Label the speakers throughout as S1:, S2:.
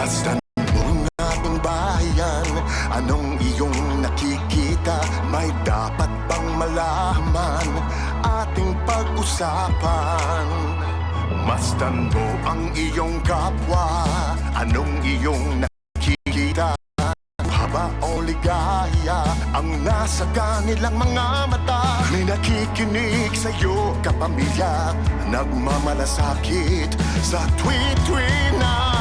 S1: Masdan mo ng ating bayan, anong iyong nakikita? May dapat bang malaman ating pag-usapan? Masdan mo ang iyong kapwa, anong iyong nakikita? Haba o ligaya ang nasa kanilang mga mata. May nakikinig sa'yo, kapamilya, nagmamalasakit sa tweet-tweet na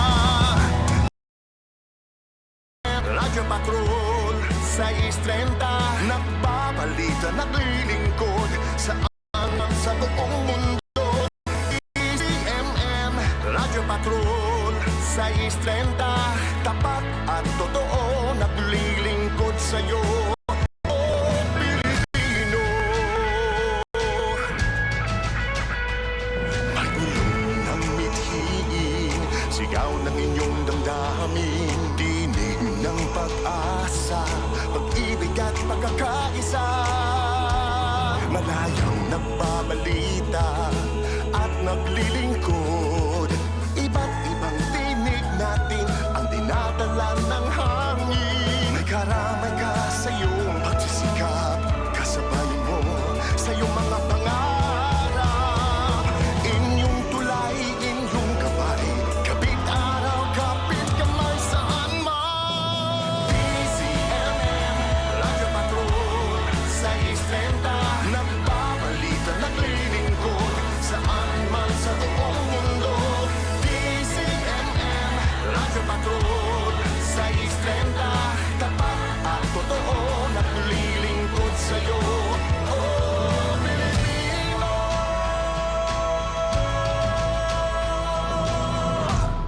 S1: Radyo Patrol 630, nagbabalita, naglilingkod saan man sa buong mundo. ECMM, Radyo Patrol 630, tapat at totoo, naglilingkod sa'yo. Oh, Pilipino, magulong ng mithiin, sigaw ng inyong damdamin, dinig ng pag-asa, pag-ibig at pagkakaisa. Malayang nagbabalita at naglilingkod